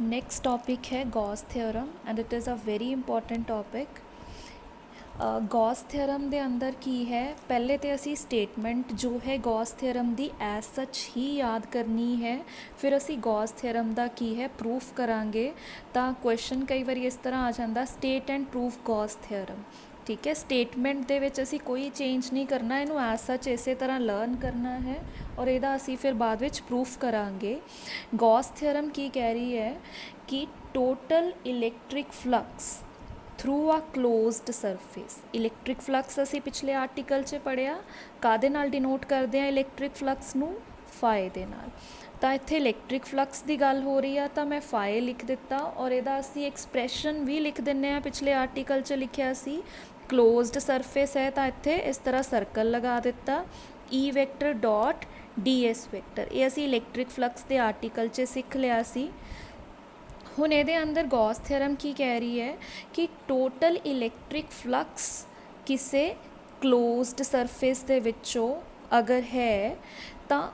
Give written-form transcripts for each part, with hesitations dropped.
Next topic है Gauss theorem and it is a very important topic. Gauss theorem ਦੇ ਅੰਦਰ ਕੀ ਹੈ, ਪਹਿਲੇ ਤੇ ਅਸੀਂ ਸਟੇਟਮੈਂਟ ਜੋ ਹੈ ਗੌਸ ਥਿਅਰਮ ਦੀ ਐਜ਼ ਸੱਚ ਹੀ ਯਾਦ ਕਰਨੀ ਹੈ। ਫਿਰ ਅਸੀਂ ਗੌਸ ਥਿਅਰਮ ਦਾ ਕੀ ਹੈ ਪ੍ਰੂਫ ਕਰਾਂਗੇ। ਤਾਂ ਕੁਐਸਚਨ ਕਈ ਵਾਰੀ ਇਸ ਤਰ੍ਹਾਂ ਆ ਜਾਂਦਾ, ਸਟੇਟ ਐਂਡ ਪ੍ਰੂਫ ਗੌਸ ਥਿਅਰਮ। ਠੀਕ ਹੈ, ਸਟੇਟਮੈਂਟ ਦੇ ਵਿੱਚ ਅਸੀਂ ਕੋਈ ਚੇਂਜ ਨਹੀਂ ਕਰਨਾ, ਇਹਨੂੰ ਐਜ਼ ਸੱਚ ਇਸੇ ਤਰ੍ਹਾਂ ਲਰਨ ਕਰਨਾ ਹੈ ਔਰ ਇਹਦਾ ਅਸੀਂ ਫਿਰ ਬਾਅਦ ਵਿੱਚ ਪ੍ਰੂਫ ਕਰਾਂਗੇ। ਗੌਸ ਥਿਅਰਮ ਕੀ ਕਹਿ ਰਹੀ ਹੈ ਕਿ total electric flux through a closed surface. Electric flux असी पिछले आर्टिकल च पढ़िया, कादे नाल डिनोट करते हैं इलैक्ट्रिक फ्लक्स नू, फाए दे नाल। तो इत्थे इलैक्ट्रिक फ्लक्स की गल हो रही है तो मैं फाए लिख दिता और इहदा असी एक्सप्रैशन भी लिख दिंदे आ, पिछले आर्टिकल च लिखिया सी क्लोज्ड सरफेस है तो इत्थे इस तरह सर्कल लगा दिता, E vector dot D S vector. ये असी इलैक्ट्रिक फ्लक्स के आर्टिकल च सीख लिया सी। ਹੁਣ ਇਹਦੇ ਅੰਦਰ ਗੌਸ ਥਿਅਰਮ ਕੀ ਕਹਿ ਰਹੀ ਹੈ ਕਿ ਟੋਟਲ ਇਲੈਕਟ੍ਰਿਕ ਫਲਕਸ ਕਿਸੇ ਕਲੋਜ਼ਡ ਸਰਫੇਸ ਦੇ ਵਿੱਚੋਂ ਅਗਰ ਹੈ ਤਾਂ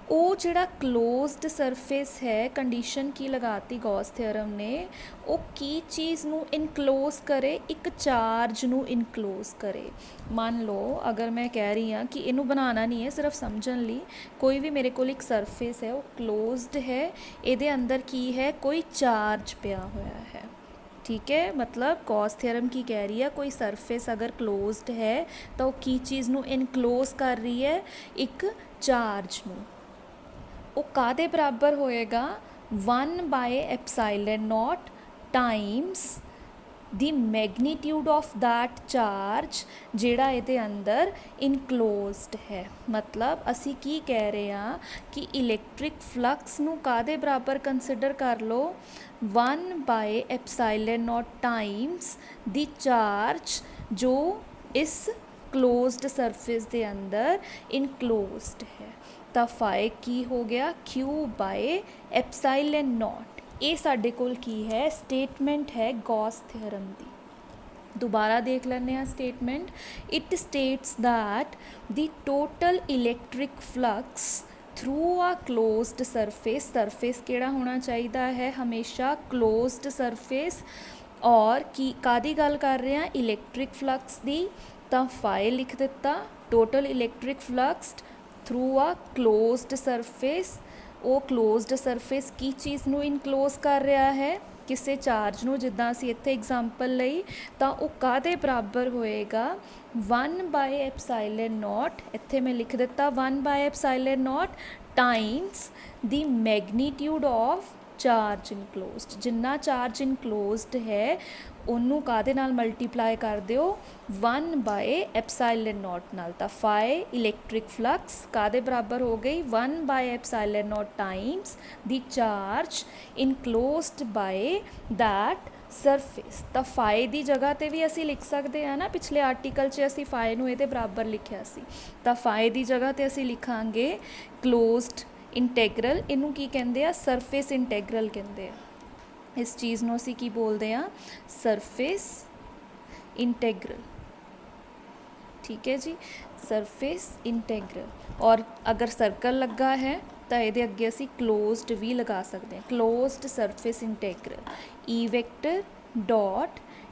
ਉਹ ਜਿਹੜਾ ਕਲੋਜ਼ਡ ਸਰਫੇਸ ਹੈ, ਕੰਡੀਸ਼ਨ ਕੀ ਲਗਾਤੀ ਗੌਸ ਥਿਅਰਮ ਨੇ, ਉਹ ਕੀ ਚੀਜ਼ ਨੂੰ ਇਨਕਲੋਜ਼ ਕਰੇ, ਇੱਕ ਚਾਰਜ ਨੂੰ ਇਨਕਲੋਜ਼ ਕਰੇ। ਮੰਨ ਲਓ ਅਗਰ ਮੈਂ ਕਹਿ ਰਹੀ ਹਾਂ ਕਿ ਇਹਨੂੰ ਬਣਾਉਣਾ ਨਹੀਂ ਹੈ, ਸਿਰਫ ਸਮਝਣ ਲਈ, ਕੋਈ ਵੀ ਮੇਰੇ ਕੋਲ ਇੱਕ ਸਰਫੇਸ ਹੈ ਉਹ ਕਲੋਜ਼ਡ ਹੈ, ਇਹਦੇ ਅੰਦਰ ਕੀ ਹੈ ਕੋਈ ਚਾਰਜ ਪਿਆ ਹੋਇਆ ਹੈ। ठीक है, मतलब गॉस थ्योरम की कह रही है कोई सरफेस अगर क्लोज्ड है तो वो की चीज़ नू इनक्लोज कर रही है, एक चार्ज नू। वो कादे बराबर होएगा 1/ε0 times the magnitude of that charge जिहड़ा इहदे अंदर इनक्लोज्ड है। मतलब असी की कह रहे हैं कि इलैक्ट्रिक फ्लक्स नू कादे बराबर कंसिडर कर लो, 1/ε0 टाइम्स दी चार्ज जो इस क्लोज्ड सरफेस के अंदर इनक्लोज्ड है। तो फाए की हो गया Q/ε0। ये साडे कोल की है स्टेटमेंट है गॉस थ्योरम दी। दोबारा देख लेने हैं statement. It states that the total electric flux through a closed surface, surface केड़ा होना चाहिए है हमेशा क्लोज्ड सरफेस, और की कादी गल कर रहे हैं इलैक्ट्रिक फ्लक्स दी, तो फाइल लिख दिता total electric flux through a closed surface. वो क्लोज्ड सरफेस की चीज़ नू इनक्लोज कर रहा है, किसी चार्ज नू, जिद्दां असीं इत्थे एग्जाम्पल लई, तो वो कादे बराबर होएगा 1/ε0। इत्थे मैं लिख दिता 1/ε0 times the magnitude of charge enclosed. जिन्ना चार्ज इनक्लोज्ड है उन्नू कादे नाल मल्टीप्लाई कर दिओ 1/ε0 नाल। तो फाए इलैक्ट्रिक फ्लक्स कादे बराबर हो गई 1/ε0 times the charge enclosed by that surface. तो फाए की जगह पर भी असी लिख सकते हैं ना, पिछले आर्टिकल से असी फाए नू इहदे बराबर लिखिया सी, तो फाए की जगह पर असी लिखांगे क्लोज्ड इंटैग्रल। इनू की कहते हैं सरफेस इंटैग्रल कहते हैं। इस चीज़ नू असी की बोलते हैं सरफेस इंटैग्रल। ठीक है जी, सरफेस इंटैग्रल। और अगर सर्कल लगा है तो ये अगे असी क्लोज्ड भी लगा सकते हैं, closed surface integral. E vector dot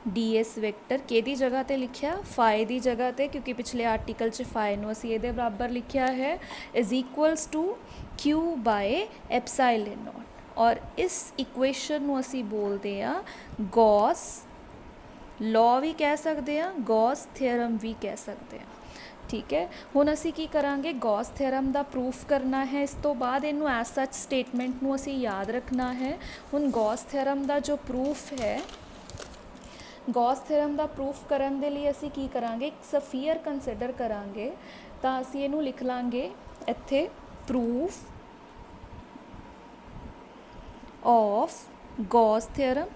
D S vector केदी जगह ते लिखिया, फाए दी जगह ते, क्योंकि पिछले आर्टिकल च फाए नू असी इहदे बराबर लिखिया है इज इक्वल्स टू Q/ε0। और इस इक्वेशन नू असी बोलते हैं गॉस लॉ भी कह सकते हैं, गॉस थ्योरम भी कह सकते हैं। ठीक है, हुण असी की करांगे गॉस थ्योरम का प्रूफ करना है। इस तो बाद इनू एज सच स्टेटमेंट नू असी याद रखना है। हुण गॉस थ्योरम का जो प्रूफ है, गॉस थ्योरम का प्रूफ करने के लिए असी की करांगे, एक सफीयर कंसिडर करांगे। तो असी इनू लिख लांगे इत्थे प्रूफ ऑफ गॉस थ्योरम।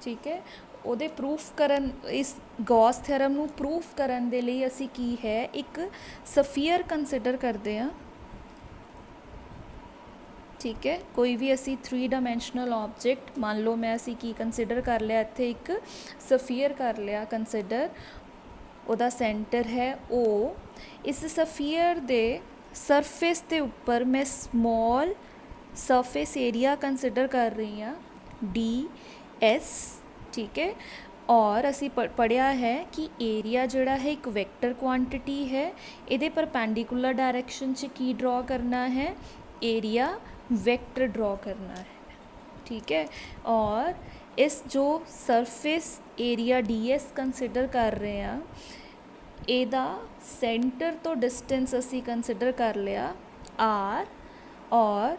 ठीक है, ਉਹਦੇ प्रूफ करन, इस गॉस थ्योरम नू प्रूफ करन दे लई असी की है एक सफीयर कंसिडर करते हैं। ठीक है, कोई भी असी 3 डायमेंशनल ऑब्जेक्ट, मान लो मैं असी की कंसिडर कर लिया इत्थे एक सफीयर कर लिया कंसिडर, ਉਹਦਾ सेंटर है O। इस सफीयर दे ਸਰਫੇਸ ਦੇ ਉੱਪਰ ਮੈਂ ਸਮੋਲ ਸਰਫੇਸ ਏਰੀਆ ਕੰਸਿਡਰ ਕਰ ਰਹੀ ਹਾਂ DS, ठीक है। और ਅਸੀਂ ਪੜ੍ਹਿਆ ਹੈ ਕਿ ਏਰੀਆ ਜਿਹੜਾ ਹੈ ਇੱਕ ਵੈਕਟਰ ਕੁਆਂਟਿਟੀ ਹੈ, ਇਹਦੇ ਪਰਪੈਂਡੀਕੂਲਰ ਡਾਇਰੈਕਸ਼ਨ 'ਚ ਕੀ ਡਰਾ ਕਰਨਾ ਹੈ, एरिया वेक्टर ड्रॉ करना है, ठीक है। और इस जो सरफेस एरिया DS कंसिडर कर रहे हैं, ਇਹਦਾ सेंटर तो डिस्टेंस असी कंसिडर कर लिया R, और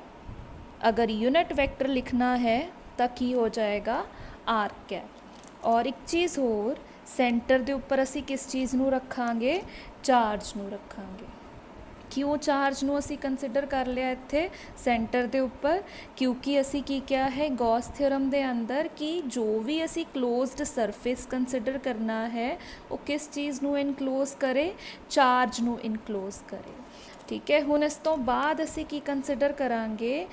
अगर यूनिट वेक्टर लिखना है तो की हो जाएगा R कैप। और एक चीज़ होर, सेंटर के उपर असी किस चीज़ नू रखांगे, चार्ज नू रखांगे। क्यों चार्ज नू असी कंसिडर कर लिया इत्थे सेंटर दे उपर, क्योंकि असी की क्या है गॉस थ्योरम दे अंदर कि जो भी असी क्लोज्ड सरफेस कंसिडर करना है वो किस चीज़ नू इनक्लोज करे, चार्ज नू इनक्लोज करे, ठीक है। हुण इस तो बाद असी की कंसिडर करांगे,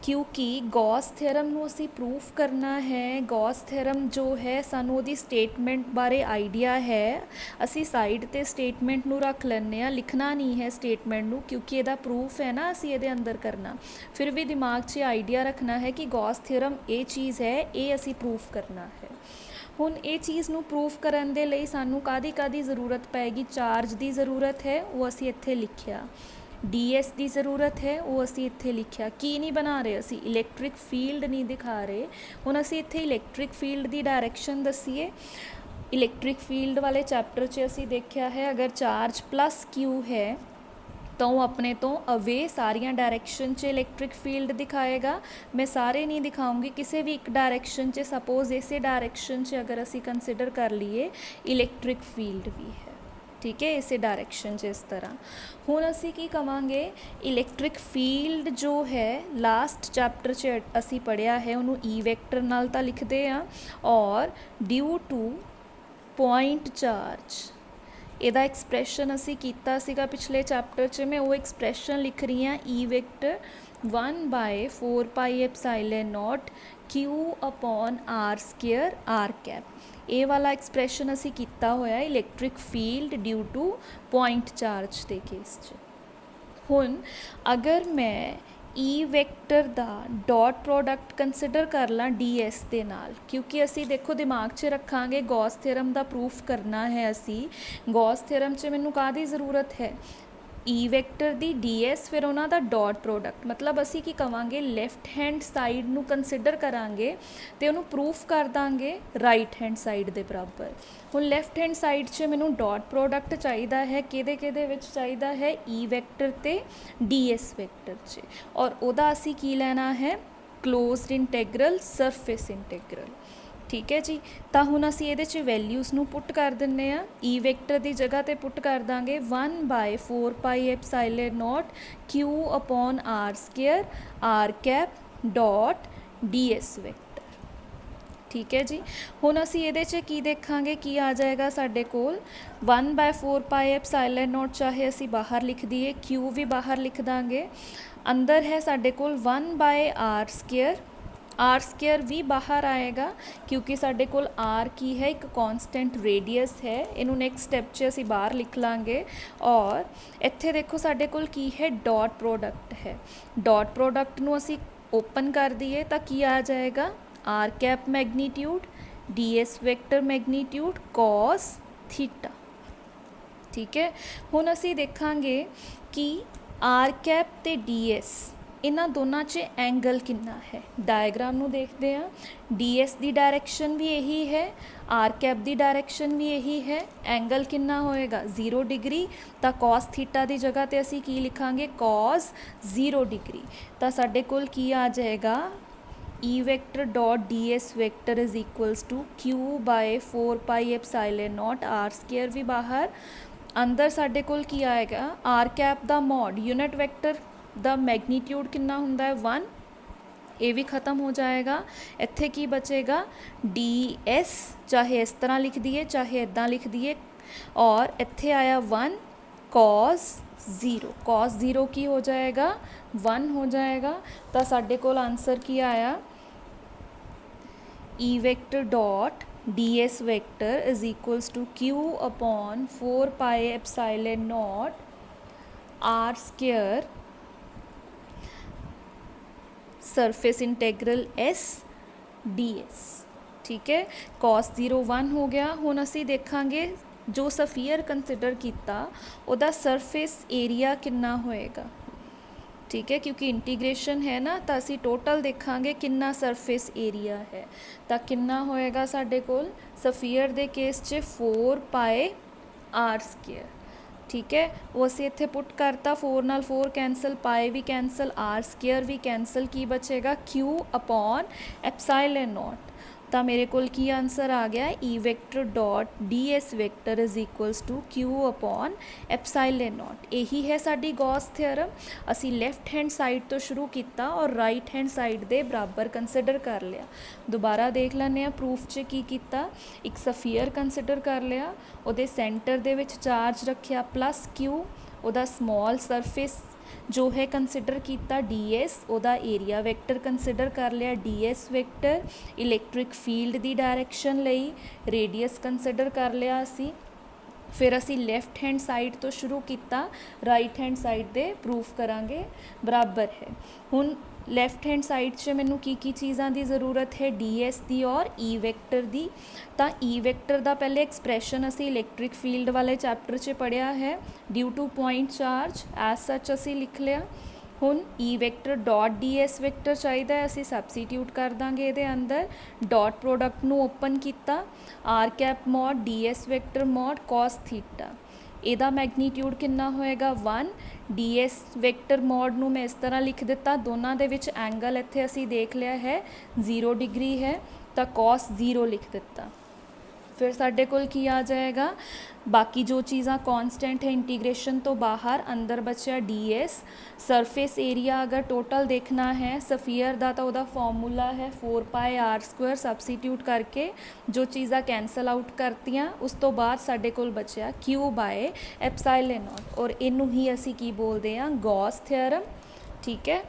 क्योंकि गॉस थ्योरम नू असी प्रूफ करना है, गॉस थ्योरम जो है सानू उहदी स्टेटमेंट बारे आइडिया है, असी साइड ते स्टेटमेंट नू रख लैंदे आ, लिखना नहीं है स्टेटमेंट नू, क्योंकि इहदा प्रूफ है ना असी इहदे अंदर करना, फिर भी दिमाग 'च आइडिया रखना है कि गॉस थ्योरम ये चीज़ है, ये असी प्रूफ करना है। हुण ये चीज़ नू प्रूफ करन दे लई सानू कादी ज़रूरत पैगी, चार्ज की ज़रूरत है, वो असी इत्थे लिखिया, DS की ज़रूरत है, वो असी इत्थे लिखिया। की नहीं बना रहे असी, इलैक्ट्रिक फील्ड नहीं दिखा रहे, हुण असी इत्थे इलैक्ट्रिक फील्ड की डायरैक्शन दसीए। इलैक्ट्रिक फील्ड वाले चैप्टर 'च असी देखिया है, अगर चार्ज प्लस Q है तो वो अपने तो अवे सारिया डायरैक्शन 'च इलैक्ट्रिक फील्ड दिखाएगा। मैं सारे नहीं दिखाऊंगी, किसी भी एक डायरैक्शन 'च, सपोज इसे डायरैक्शन 'च अगर असी कंसिडर कर लिए इलैक्ट्रिक फील्ड भी है, ठीक है, इसे डायरैक्शन 'च इस तरह। हुण असी की कवांगे, इलैक्ट्रिक फील्ड जो है लास्ट चैप्टर 'च असी पढ़िया है, उन्होंने E वैक्टर नाल तां लिखदे आ, और ड्यू टू पॉइंट चार्ज ਇਹਦਾ एक्सप्रैशन असी कीता सीगा पिछले चैप्टर 'च, मैं वो एक्सप्रैशन लिख रही हाँ, E vector 1/4πε0 Q upon R² R cap, ये वाला एक्सप्रैशन असी कीता होया electric field due to point charge के केस 'च। हुण अगर मैं E वैक्टर दा डॉट प्रोडक्ट कंसिडर कर ला DS दे नाल, क्योंकि असी देखो दिमाग 'च रखांगे गॉस थ्योरम दा प्रूफ करना है, असी गॉस थ्योरम 'च मैनू काहदी ज़रूरत है, E वैक्टर दी DS फिर उन्हां दा डॉट प्रोडक्ट, मतलब असी की कवांगे लैफ्ट हैंड साइड नू कंसिडर करांगे ते उन्हूं प्रूफ कर दांगे राइट हैंड साइड दे बराबर। हुण लैफ्ट हैंड साइड 'च मैनू डॉट प्रोडक्ट चाहिदा है, किहदे विच चाहिदा है, E वैक्टर ते DS वैक्टर 'च, और उहदा असी की लैना है क्लोज्ड इंटैग्रल सरफेस इंटैग्रल, ठीक है जी। तो हुण असी इहदे 'च वैल्यूज़ नू पुट कर दिंदे आ, E वैक्टर की जगह ते पुट कर दांगे 1/4πε0 Q upon R² R cap dot DS vector, ठीक है जी। हुण असी इहदे 'च की देखांगे, की आ जाएगा साडे कोल 1/4πε0, चाहे असी बाहर लिख दिए, Q भी बाहर लिख दांगे, अंदर है साडे कोल 1/R², R² भी बाहर आएगा, क्योंकि साडे कोल R की है एक कॉन्सटेंट रेडियस है, इनू नैक्सट स्टैप 'च असी बाहर लिख लांगे। और इत्थे देखो साडे कोल की है डॉट प्रोडक्ट है, डॉट प्रोडक्ट नू असी ओपन कर दिए तो की आ जाएगा R cap magnitude DS vector magnitude cos theta, ठीक है। हुण असी देखांगे कि R कैप ते DS इन्हां दोनों 'च एंगल कितना है, डायग्राम नू देखते हैं। DS की डायरैक्शन भी यही है, R कैप की डायरैक्शन भी यही है, एंगल कितना होएगा 0 डिग्री, तो कॉस थीटा की जगह ते असी की लिखांगे कॉस 0 डिग्री, तो साडे कोल की आ जाएगा E vector dot DS vector is equals to Q/4πε0 R² भी बाहर, अंदर साडे कोल की आएगा R कैप दा मॉड यूनिट वैक्टर दा मैग्नीट्यूड कितना हुंदा है 1, ये भी ख़त्म हो जाएगा। इत्थे की बचेगा DS, चाहे इस तरह लिख दिए चाहे इदां लिख दिए, और इत्थे आया 1 cos 0, cos 0 की हो जाएगा 1 हो जाएगा। तो साडे कोल आंसर की आया E vector dot DS vector is equals to Q upon 4πε0 R square surface integral S D S. ठीक है, cos 0 1 हो गया। हुण असी देखांगे जो सफीयर कंसिडर किया उहदा सरफेस एरिया कितना होएगा। ठीक है, क्योंकि इंटीग्रेशन है ना, तो असी टोटल देखांगे कितना सरफेस एरिया है। तो कितना होएगा साडे कोल सफीयर दे केस च 4 पाए आर स्केयर। ठीक है, वो असी इत्थे पुट करता, 4 नाल 4 कैंसल, पाए भी कैंसल, आर स्केयर भी कैंसल, की बचेगा क्यू अपॉन एप्साइलन नॉट। तो मेरे कोल की आंसर आ गया E vector dot D S vector is equals to Q upon epsilon naught. यही है साडी गॉस थ्योरम। असी लैफ्ट हैंड साइड तो शुरू किया और राइट हैंड साइड दे बराबर कंसिडर कर लिया। दोबारा देख लैंदे आ प्रूफ च की कीता। एक सफीयर कंसिडर कर लिया, उहदे सेंटर दे विच चार्ज रखिया प्लस क्यू, उहदा स्मॉल सरफेस जो है कंसिडर किया डी एस, उहदा एरिया वैक्टर कंसिडर कर लिया D S vector. Electric field की डायरैक्शन लई रेडियस कंसिडर कर लिया असी। फिर असी लैफ्ट हैंड साइड तो शुरू किया, राइट हैंड साइड दे प्रूफ करांगे बराबर है। हुण लैफ्ट हैंड साइड च मैनू की चीज़ों की ज़रूरत है, डी एस की और ई वैक्टर की। तो ई वैक्टर का पहले एक्सप्रैशन असी इलैक्ट्रिक फील्ड वाले चैप्टर च पढ़िया है, due to point charge as such असी लिख लिया। हुण E vector dot D S vector चाहिए, असी सबसीट्यूट कर देंगे ये अंदर। डॉट प्रोडक्ट नू ओपन किया, R cap mod D S vector mod cos theta. ਇਹਦਾ मैगनीट्यूड कितना होएगा 1। डी एस वैक्टर मॉड नू मैं इस तरह लिख दिता, दोनों के विच एंगल इत्थे असी देख लिया है 0 डिग्री है, तो cos 0 लिख दिता। फिर साडे कोल की आ जाएगा, बाकी जो चीज़ां कॉन्सटेंट है इंटीग्रेशन तो बाहर, अंदर बचा डी एस। सरफेस एरिया अगर टोटल देखना है सफीयर का तो वह फॉर्मूला है 4 पाए आर स्क्वायर। सबसीट्यूट करके जो चीज़ां कैंसल आउट करतियाँ उस तो बाद साडे कोल बचा क्यू बाय एप्साइलन नॉट, और इनू ही असी की बोलते हैं गॉस थ्योरम। ठीक है।